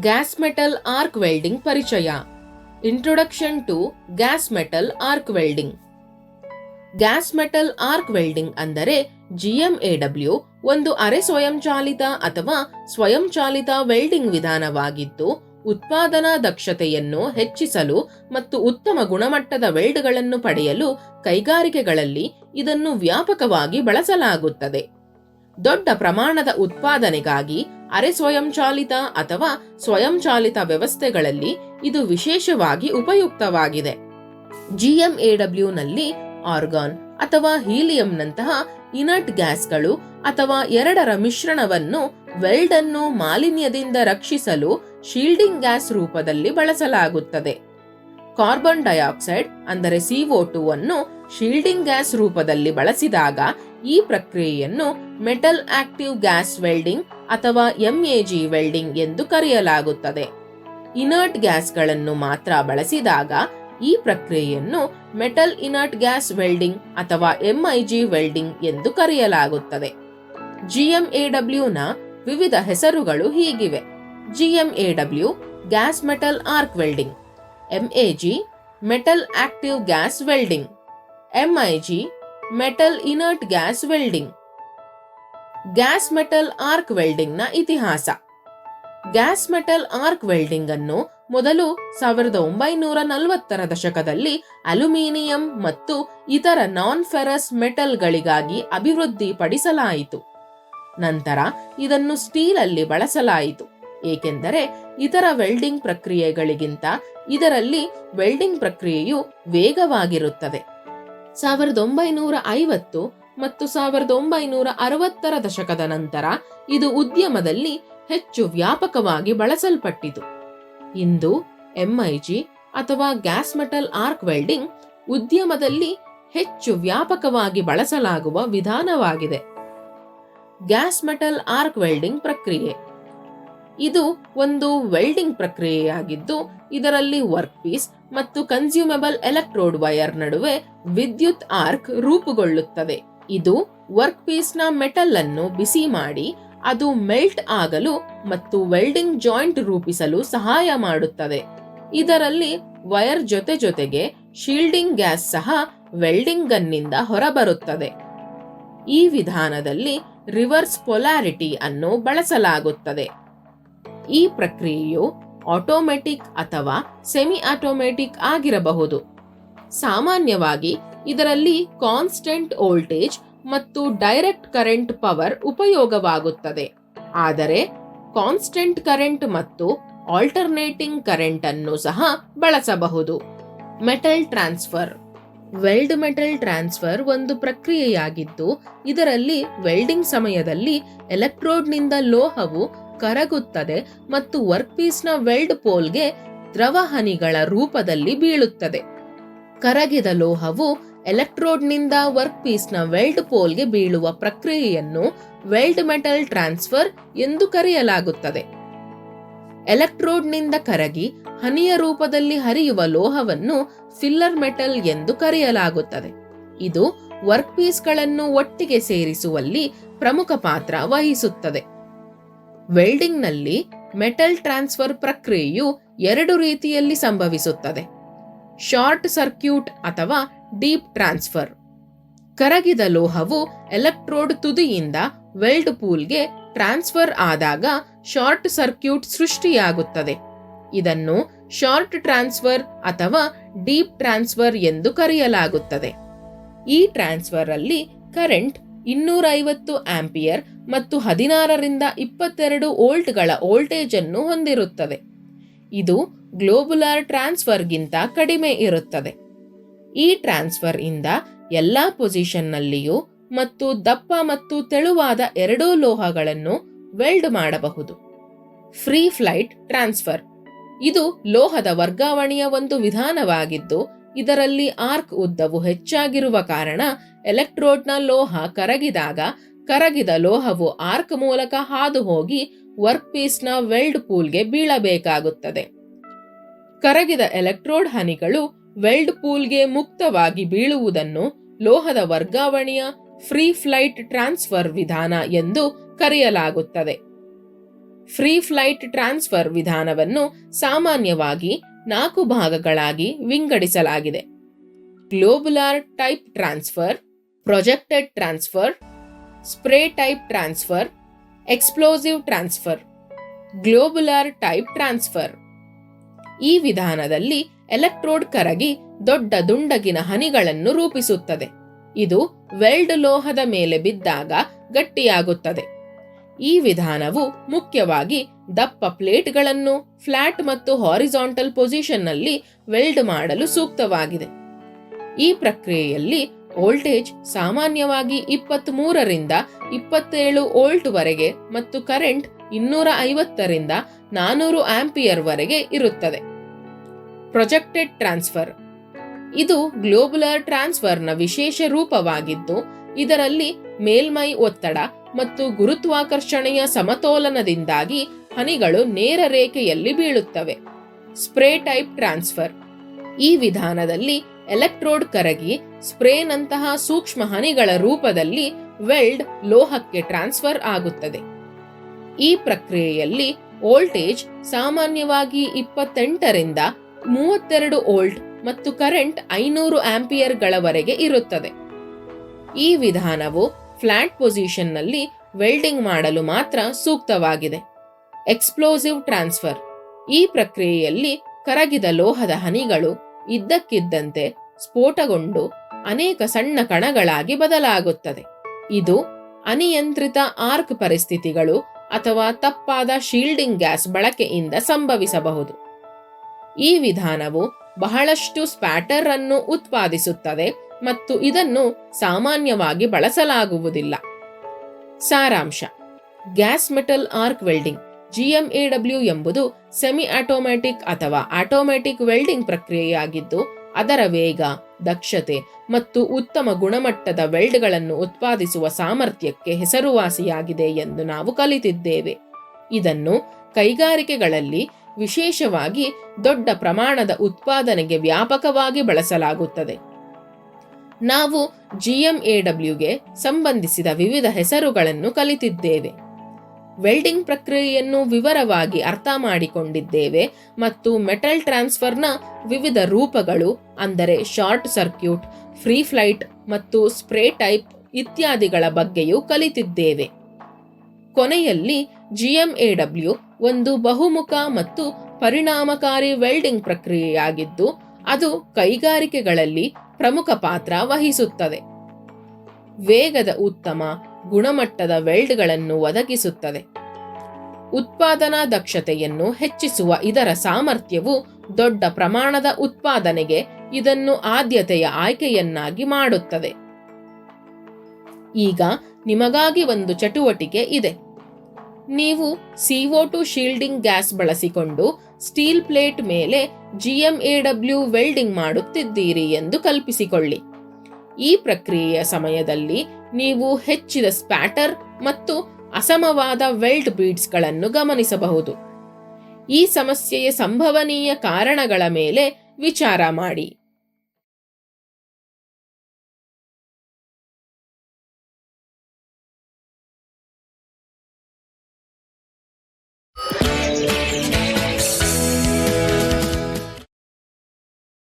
Gas metal arc welding ಪರಿಚಯ. Introduction to gas metal arc welding. Gas metal arc welding ಅಂದರೆ GMAW ಒಂದು ಅರೆ ಸ್ವಯಂಚಾಲಿತ ಅಥವಾ ಸ್ವಯಂಚಾಲಿತ ವೆಲ್ಡಿಂಗ್ ವಿಧಾನವಾಗಿದ್ದು, ಉತ್ಪಾದನಾ ದಕ್ಷತೆಯನ್ನು ಹೆಚ್ಚಿಸಲು ಮತ್ತು ಉತ್ತಮ ಗುಣಮಟ್ಟದ ವೆಲ್ಡ್ಗಳನ್ನು ಪಡೆಯಲು ಕೈಗಾರಿಕೆಗಳಲ್ಲಿ ಇದನ್ನು ವ್ಯಾಪಕವಾಗಿ ಬಳಸಲಾಗುತ್ತದೆ. ದೊಡ್ಡ ಪ್ರಮಾಣದ ಉತ್ಪಾದನೆಗಾಗಿ ಅರೆ ಸ್ವಯಂಚಾಲಿತ ಅಥವಾ ಸ್ವಯಂಚಾಲಿತ ವ್ಯವಸ್ಥೆಗಳಲ್ಲಿ ಇದು ವಿಶೇಷವಾಗಿ ಉಪಯುಕ್ತವಾಗಿದೆ. GMAW ನಲ್ಲಿ ಆರ್ಗಾನ್ ಅಥವಾ ಹೀಲಿಯಂನಂತಹ ಇನರ್ಟ್ ಗ್ಯಾಸ್ಗಳು ಅಥವಾ ಎರಡರ ಮಿಶ್ರಣವನ್ನು ವೆಲ್ಡ್ ಅನ್ನು ಮಾಲಿನ್ಯದಿಂದ ರಕ್ಷಿಸಲು ಶೀಲ್ಡಿಂಗ್ ಗ್ಯಾಸ್ ರೂಪದಲ್ಲಿ ಬಳಸಲಾಗುತ್ತದೆ. ಕಾರ್ಬನ್ ಡೈಆಕ್ಸೈಡ್ ಅಂದರೆ CO2 ಅನ್ನು ಶೀಲ್ಡಿಂಗ್ ಗ್ಯಾಸ್ ರೂಪದಲ್ಲಿ ಬಳಸಿದಾಗ ಈ ಪ್ರಕ್ರಿಯೆಯನ್ನು ಮೆಟಲ್ ಆಕ್ಟಿವ್ ಗ್ಯಾಸ್ ವೆಲ್ಡಿಂಗ್ ಅಥವಾ MAG ವೆಲ್ಡಿಂಗ್ ಎಂದು ಕರೆಯಲಾಗುತ್ತದೆ. ಇನರ್ಟ್ ಗ್ಯಾಸ್ಗಳನ್ನು ಮಾತ್ರ ಬಳಸಿದಾಗ ಈ ಪ್ರಕ್ರಿಯೆಯನ್ನು ಮೆಟಲ್ ಇನರ್ಟ್ ಗ್ಯಾಸ್ ವೆಲ್ಡಿಂಗ್ ಅಥವಾ MIG ವೆಲ್ಡಿಂಗ್ ಎಂದು ಕರೆಯಲಾಗುತ್ತದೆ. GMAW ನ ವಿವಿಧ ಹೆಸರುಗಳು ಹೀಗಿವೆ: GMAW gas metal arc welding, MAG metal active gas welding, MIG metal inert gas welding. Gas metal arc welding ನ ಇತಿಹಾಸ. ಗ್ಯಾಸ್ ಮೆಟಲ್ ಆರ್ಕ್ ವೆಲ್ಡಿಂಗ್ ಅನ್ನು ಮೊದಲು 1940ರ ದಶಕದಲ್ಲಿ ಅಲ್ಯೂಮಿನಿಯಂ ಮತ್ತು ಇತರ ನಾನ್ ಫೆರಸ್ ಮೆಟಲ್ಗಳಿಗಾಗಿ ಅಭಿವೃದ್ಧಿಪಡಿಸಲಾಯಿತು. ನಂತರ ಇದನ್ನು ಸ್ಟೀಲ್ ಅಲ್ಲಿ ಬಳಸಲಾಯಿತು, ಏಕೆಂದರೆ ಇತರ ವೆಲ್ಡಿಂಗ್ ಪ್ರಕ್ರಿಯೆಗಳಿಗಿಂತ ಇದರಲ್ಲಿ ವೆಲ್ಡಿಂಗ್ ಪ್ರಕ್ರಿಯೆಯು ವೇಗವಾಗಿರುತ್ತದೆ. 1950 ಮತ್ತು 1960ರ ದಶಕದ ನಂತರ ಇದು ಉದ್ಯಮದಲ್ಲಿ ಹೆಚ್ಚು ವ್ಯಾಪಕವಾಗಿ ಬಳಸಲ್ಪಟ್ಟಿತು. ಇಂದು MIG ಅಥವಾ ಗ್ಯಾಸ್ ಮೆಟಲ್ ಆರ್ಕ್ ವೆಲ್ಡಿಂಗ್ ಉದ್ಯಮದಲ್ಲಿ ಹೆಚ್ಚು ವ್ಯಾಪಕವಾಗಿ ಬಳಸಲಾಗುವ ವಿಧಾನವಾಗಿದೆ. ಗ್ಯಾಸ್ ಮೆಟಲ್ ಆರ್ಕ್ ವೆಲ್ಡಿಂಗ್ ಪ್ರಕ್ರಿಯೆ ಇದು ಒಂದು ವೆಲ್ಡಿಂಗ್ ಪ್ರಕ್ರಿಯೆಯಾಗಿದ್ದು, ಇದರಲ್ಲಿ ವರ್ಕ್ ಪೀಸ್ ಮತ್ತು ಕನ್ಸ್ಯೂಮಬಲ್ ಎಲೆಕ್ಟ್ರೋಡ್ ವೈರ್ ನಡುವೆ ವಿದ್ಯುತ್ ಆರ್ಕ್ ರೂಪುಗೊಳ್ಳುತ್ತದೆ. ಇದು ವರ್ಕ್ ಪೀಸ್ನ ಮೆಟಲ್ ಅನ್ನು ಬಿಸಿ ಮಾಡಿ ಅದು ಮೆಲ್ಟ್ ಆಗಲು ಮತ್ತು ವೆಲ್ಡಿಂಗ್ ಜಾಯಿಂಟ್ ರೂಪಿಸಲು ಸಹಾಯ ಮಾಡುತ್ತದೆ. ಇದರಲ್ಲಿ ವೈರ್ ಜೊತೆಗೆ ಶೀಲ್ಡಿಂಗ್ ಗ್ಯಾಸ್ ಸಹ ವೆಲ್ಡಿಂಗ್ ಗನ್ನಿಂದ ಹೊರಬರುತ್ತದೆ. ಈ ವಿಧಾನದಲ್ಲಿ ರಿವರ್ಸ್ ಪೊಲಾರಿಟಿ ಅನ್ನು ಬಳಸಲಾಗುತ್ತದೆ. ಈ ಪ್ರಕ್ರಿಯೆಯು ಆಟೋಮೆಟಿಕ್ ಅಥವಾ ಸೆಮಿ ಆಟೋಮೆಟಿಕ್ ಆಗಿರಬಹುದು. ಸಾಮಾನ್ಯವಾಗಿ ಇದರಲ್ಲಿ ಕಾನ್ಸ್ಟೆಂಟ್ ವೋಲ್ಟೇಜ್ ಮತ್ತು ಡೈರೆಕ್ಟ್ ಕರೆಂಟ್ ಪವರ್ ಉಪಯೋಗವಾಗುತ್ತದೆ, ಆದರೆ ಕಾನ್ಸ್ಟೆಂಟ್ ಕರೆಂಟ್ ಮತ್ತು ಆಲ್ಟರ್ನೇಟಿಂಗ್ ಕರೆಂಟ್ ಅನ್ನು ಸಹ ಬಳಸಬಹುದು. Metal transfer. Weld metal transfer ಒಂದು ಪ್ರಕ್ರಿಯೆಯಾಗಿದ್ದು, ಇದರಲ್ಲಿ ವೆಲ್ಡಿಂಗ್ ಸಮಯದಲ್ಲಿ ಎಲೆಕ್ಟ್ರೋಡ್ನಿಂದ ಲೋಹವು ಕರಗುತ್ತದೆ ಮತ್ತು ವರ್ಕ್ ಪೀಸ್ನ ವೆಲ್ಡ್ ಪೋಲ್ಗೆ ದ್ರವ ಹನಿಗಳ ರೂಪದಲ್ಲಿ ಬೀಳುತ್ತದೆ. ಕರಗಿದ ಲೋಹವು ಎಲೆಕ್ಟ್ರೋಡ್ನಿಂದ ವರ್ಕ್ ಪೀಸ್ನ ವೆಲ್ಡ್ ಪೋಲ್ಗೆ ಬೀಳುವ ಪ್ರಕ್ರಿಯೆಯನ್ನು ವೆಲ್ಡ್ ಮೆಟಲ್ ಟ್ರಾನ್ಸ್ಫರ್ ಎಂದು ಕರೆಯಲಾಗುತ್ತದೆ. ಎಲೆಕ್ಟ್ರೋಡ್ನಿಂದ ಕರಗಿ ಹನಿಯ ರೂಪದಲ್ಲಿ ಹರಿಯುವ ಲೋಹವನ್ನು ಫಿಲ್ಲರ್ ಮೆಟಲ್ ಎಂದು ಕರೆಯಲಾಗುತ್ತದೆ. ಇದು ವರ್ಕ್ ಪೀಸ್ಗಳನ್ನು ಒಟ್ಟಿಗೆ ಸೇರಿಸುವಲ್ಲಿ ಪ್ರಮುಖ ಪಾತ್ರ ವಹಿಸುತ್ತದೆ. ವೆಲ್ಡಿಂಗ್ನಲ್ಲಿ ಮೆಟಲ್ ಟ್ರಾನ್ಸ್ಫರ್ ಪ್ರಕ್ರಿಯೆಯು ಎರಡು ರೀತಿಯಲ್ಲಿ ಸಂಭವಿಸುತ್ತದೆ: ಶಾರ್ಟ್ ಸರ್ಕ್ಯೂಟ್ ಅಥವಾ ಡೀಪ್ ಟ್ರಾನ್ಸ್ಫರ್. ಕರಗಿದ ಲೋಹವು ಎಲೆಕ್ಟ್ರೋಡ್ ತುದಿಯಿಂದ ವೆಲ್ಡ್ ಪೂಲ್ಗೆ ಟ್ರಾನ್ಸ್ಫರ್ ಆದಾಗ ಶಾರ್ಟ್ ಸರ್ಕ್ಯೂಟ್ ಸೃಷ್ಟಿಯಾಗುತ್ತದೆ. ಇದನ್ನು ಶಾರ್ಟ್ ಟ್ರಾನ್ಸ್ಫರ್ ಅಥವಾ ಡೀಪ್ ಟ್ರಾನ್ಸ್ಫರ್ ಎಂದು ಕರೆಯಲಾಗುತ್ತದೆ. ಈ ಟ್ರಾನ್ಸ್ಫರ್ ಅಲ್ಲಿ ಕರೆಂಟ್ 250 ಆಂಪಿಯರ್ ಮತ್ತು 16ರಿಂದ 22 ವೋಲ್ಟ್ಗಳ ವೋಲ್ಟೇಜ್ ಅನ್ನು ಹೊಂದಿರುತ್ತದೆ. ಇದು ಗ್ಲೋಬುಲಾರ್ ಟ್ರಾನ್ಸ್ಫರ್ಗಿಂತ ಕಡಿಮೆ ಇರುತ್ತದೆ. ಈ ಟ್ರಾನ್ಸ್ಫರ್ ಇಂದ ಎಲ್ಲಾ ಪೊಸಿಷನ್ನಲ್ಲಿಯೂ ಮತ್ತು ದಪ್ಪ ಮತ್ತು ತೆಳುವಾದ ಎರಡೂ ಲೋಹಗಳನ್ನು ವೆಲ್ಡ್ ಮಾಡಬಹುದು. Free flight transfer. ಇದು ಲೋಹದ ವರ್ಗಾವಣೆಯ ಒಂದು ವಿಧಾನವಾಗಿದ್ದು, ಇದರಲ್ಲಿ ಆರ್ಕ್ ಉದ್ದವು ಹೆಚ್ಚಾಗಿರುವ ಕಾರಣ ಎಲೆಕ್ಟ್ರೋಡ್ನ ಲೋಹ ಕರಗಿದಾಗ ಕರಗಿದ ಲೋಹವು ಆರ್ಕ್ ಮೂಲಕ ಹಾದು ಹೋಗಿ ವರ್ಕ್ ಪೀಸ್ನ ವೆಲ್ಡ್ ಪೂಲ್ಗೆ ಬೀಳಬೇಕಾಗುತ್ತದೆ. ಕರಗಿದ ಎಲೆಕ್ಟ್ರೋಡ್ ಹನಿಗಳು ವೆಲ್ಡ್ ಪೂಲ್ಗೆ ಮುಕ್ತವಾಗಿ ಬೀಳುವುದನ್ನು ಲೋಹದ ವರ್ಗಾವಣೆಯ ಫ್ರೀ ಫ್ಲೈಟ್ ಟ್ರಾನ್ಸ್ಫರ್ ವಿಧಾನ ಎಂದು ಕರೆಯಲಾಗುತ್ತದೆ. ಫ್ರೀ ಫ್ಲೈಟ್ ಟ್ರಾನ್ಸ್ಫರ್ ವಿಧಾನವನ್ನು ಸಾಮಾನ್ಯವಾಗಿ 4 ಭಾಗಗಳಾಗಿ ವಿಂಗಡಿಸಲಾಗಿದೆ. Globular type transfer, projected transfer, spray type transfer, explosive transfer. Globular type transfer ಈ ವಿಧಾನದಲ್ಲಿ ಎಲೆಕ್ಟ್ರೋಡ್ ಕರಗಿ ದೊಡ್ಡ ದುಂಡಗಿನ ಹನಿಗಳನ್ನು ರೂಪಿಸುತ್ತದೆ. ಇದು ವೆಲ್ಡ್ ಲೋಹದ ಮೇಲೆ ಬಿದ್ದಾಗ ಗಟ್ಟಿಯಾಗುತ್ತದೆ. ಈ ವಿಧಾನವು ಮುಖ್ಯವಾಗಿ ದಪ್ಪ ಪ್ಲೇಟ್ಗಳನ್ನು ಫ್ಲಾಟ್ ಮತ್ತು ಹಾರಿಜಾಂಟಲ್ ಪೊಸಿಷನ್ನಲ್ಲಿ ವೆಲ್ಡ್ ಮಾಡಲು ಸೂಕ್ತವಾಗಿದೆ. ಈ ಪ್ರಕ್ರಿಯೆಯಲ್ಲಿ ವೋಲ್ಟೇಜ್ ಸಾಮಾನ್ಯವಾಗಿ 23 ರಿಂದ 27 ವೋಲ್ಟ್ ವರೆಗೆ ಮತ್ತು ಕರೆಂಟ್ 250 ರಿಂದ 400 ಆಂಪಿಯರ್ ವರೆಗೆ ಇರುತ್ತದೆ. ಪ್ರೊಜೆಕ್ಟೆಡ್ ಟ್ರಾನ್ಸ್ಫರ್ ಇದು ಗ್ಲೋಬುಲಾರ್ ಟ್ರಾನ್ಸ್ಫರ್ನ ವಿಶೇಷ ರೂಪವಾಗಿದ್ದು, ಇದರಲ್ಲಿ ಮೇಲ್ಮೈ ಒತ್ತಡ ಮತ್ತು ಗುರುತ್ವಾಕರ್ಷಣೆಯ ಸಮತೋಲನದಿಂದಾಗಿ ಹನಿಗಳು ನೇರ ರೇಖೆಯಲ್ಲಿ ಬೀಳುತ್ತವೆ. ಸ್ಪ್ರೇ ಟೈಪ್ ಟ್ರಾನ್ಸ್ಫರ್ ಈ ವಿಧಾನದಲ್ಲಿ ಎಲೆಕ್ಟ್ರೋಡ್ ಕರಗಿ ಸ್ಪ್ರೇನಂತಹ ಸೂಕ್ಷ್ಮ ಹನಿಗಳ ರೂಪದಲ್ಲಿ ವೆಲ್ಡ್ ಲೋಹಕ್ಕೆ ಟ್ರಾನ್ಸ್ಫರ್ ಆಗುತ್ತದೆ. ಈ ಪ್ರಕ್ರಿಯೆಯಲ್ಲಿ ವೋಲ್ಟೇಜ್ ಸಾಮಾನ್ಯವಾಗಿ 28 ರಿಂದ 32 ವೋಲ್ಟ್ ಮತ್ತು ಕರೆಂಟ್ 500 ಆಂಪಿಯರ್ಗಳವರೆಗೆ ಇರುತ್ತದೆ. ಈ ವಿಧಾನವು ಫ್ಲಾಟ್ ಪೊಸಿಷನ್ನಲ್ಲಿ ವೆಲ್ಡಿಂಗ್ ಮಾಡಲು ಮಾತ್ರ ಸೂಕ್ತವಾಗಿದೆ. ಎಕ್ಸ್ಪ್ಲೋಸಿವ್ ಟ್ರಾನ್ಸ್ಫರ್ ಈ ಪ್ರಕ್ರಿಯೆಯಲ್ಲಿ ಕರಗಿದ ಲೋಹದ ಹನಿಗಳು ಇದ್ದಕ್ಕಿದ್ದಂತೆ ಸ್ಫೋಟಗೊಂಡು ಅನೇಕ ಸಣ್ಣ ಕಣಗಳಾಗಿ ಬದಲಾಗುತ್ತದೆ. ಇದು ಅನಿಯಂತ್ರಿತ ಆರ್ಕ್ ಪರಿಸ್ಥಿತಿಗಳು ಅಥವಾ ತಪ್ಪಾದ ಶೀಲ್ಡಿಂಗ್ ಗ್ಯಾಸ್ ಬಳಕೆಯಿಂದ ಸಂಭವಿಸಬಹುದು. ಈ ವಿಧಾನವು ಬಹಳಷ್ಟು ಸ್ಪ್ಯಾಟರ್ ಅನ್ನು ಉತ್ಪಾದಿಸುತ್ತದೆ ಮತ್ತು ಇದನ್ನು ಸಾಮಾನ್ಯವಾಗಿ ಬಳಸಲಾಗುವುದಿಲ್ಲ. ಸಾರಾಂಶ: gas metal arc welding GMAW ಎಂಬುದು ಸೆಮಿ ಆಟೋಮ್ಯಾಟಿಕ್ ಅಥವಾ ಆಟೋಮ್ಯಾಟಿಕ್ ವೆಲ್ಡಿಂಗ್ ಪ್ರಕ್ರಿಯೆಯಾಗಿದ್ದು, ಅದರ ವೇಗ, ದಕ್ಷತೆ ಮತ್ತು ಉತ್ತಮ ಗುಣಮಟ್ಟದ ವೆಲ್ಡ್ಗಳನ್ನು ಉತ್ಪಾದಿಸುವ ಸಾಮರ್ಥ್ಯಕ್ಕೆ ಹೆಸರುವಾಸಿಯಾಗಿದೆ ಎಂದು ನಾವು ಕಲಿತಿದ್ದೇವೆ. ಇದನ್ನು ಕೈಗಾರಿಕೆಗಳಲ್ಲಿ ವಿಶೇಷವಾಗಿ ದೊಡ್ಡ ಪ್ರಮಾಣದ ಉತ್ಪಾದನೆಗೆ ವ್ಯಾಪಕವಾಗಿ ಬಳಸಲಾಗುತ್ತದೆ. ನಾವು GMAWಗೆ ಸಂಬಂಧಿಸಿದ ವಿವಿಧ ಹೆಸರುಗಳನ್ನು ಕಲಿತಿದ್ದೇವೆ. ವೆಲ್ಡಿಂಗ್ ಪ್ರಕ್ರಿಯೆಯನ್ನು ವಿವರವಾಗಿ ಅರ್ಥ ಮಾಡಿಕೊಂಡಿದ್ದೇವೆ ಮತ್ತು ಮೆಟಲ್ ಟ್ರಾನ್ಸ್ಫರ್ನ ವಿವಿಧ ರೂಪಗಳು, ಅಂದರೆ ಶಾರ್ಟ್ ಸರ್ಕ್ಯೂಟ್, ಫ್ರೀ ಫ್ಲೈಟ್ ಮತ್ತು ಸ್ಪ್ರೇ ಟೈಪ್ ಇತ್ಯಾದಿಗಳ ಬಗ್ಗೆಯೂ ಕಲಿತಿದ್ದೇವೆ. ಕೊನೆಯಲ್ಲಿ GMAW ಒಂದು ಬಹುಮುಖ ಮತ್ತು ಪರಿಣಾಮಕಾರಿ ವೆಲ್ಡಿಂಗ್ ಪ್ರಕ್ರಿಯೆಯಾಗಿದ್ದು, ಅದು ಕೈಗಾರಿಕೆಗಳಲ್ಲಿ ಪ್ರಮುಖ ಪಾತ್ರ ವಹಿಸುತ್ತದೆ. ವೇಗದ ಉತ್ತಮ ಗುಣಮಟ್ಟದ ವೆಲ್ಡ್ಗಳನ್ನು ಒದಗಿಸುತ್ತದೆ. ಉತ್ಪಾದನಾ ದಕ್ಷತೆಯನ್ನು ಹೆಚ್ಚಿಸುವ ಇದರ ಸಾಮರ್ಥ್ಯವು ದೊಡ್ಡ ಪ್ರಮಾಣದ ಉತ್ಪಾದನೆಗೆ ಇದನ್ನು ಆದ್ಯತೆಯ ಆಯ್ಕೆಯನ್ನಾಗಿ ಮಾಡುತ್ತದೆ. ಈಗ ನಿಮಗಾಗಿ ಒಂದು ಚಟುವಟಿಕೆ ಇದೆ. ನೀವು CO2 ಶೀಲ್ಡಿಂಗ್ ಗ್ಯಾಸ್ ಬಳಸಿಕೊಂಡು ಸ್ಟೀಲ್ ಪ್ಲೇಟ್ ಮೇಲೆ GMAW ವೆಲ್ಡಿಂಗ್ ಮಾಡುತ್ತಿದ್ದೀರಿ ಎಂದು ಕಲ್ಪಿಸಿಕೊಳ್ಳಿ. ಈ ಪ್ರಕ್ರಿಯೆಯ ಸಮಯದಲ್ಲಿ ನೀವು ಹೆಚ್ಚಿದ ಸ್ಪ್ಯಾಟರ್ ಮತ್ತು ಅಸಮವಾದ ವೆಲ್ಡ್ ಬೀಡ್ಸ್ಗಳನ್ನು ಗಮನಿಸಬಹುದು. ಈ ಸಮಸ್ಯೆಯ ಸಂಭವನೀಯ ಕಾರಣಗಳ ಮೇಲೆ ವಿಚಾರ ಮಾಡಿ.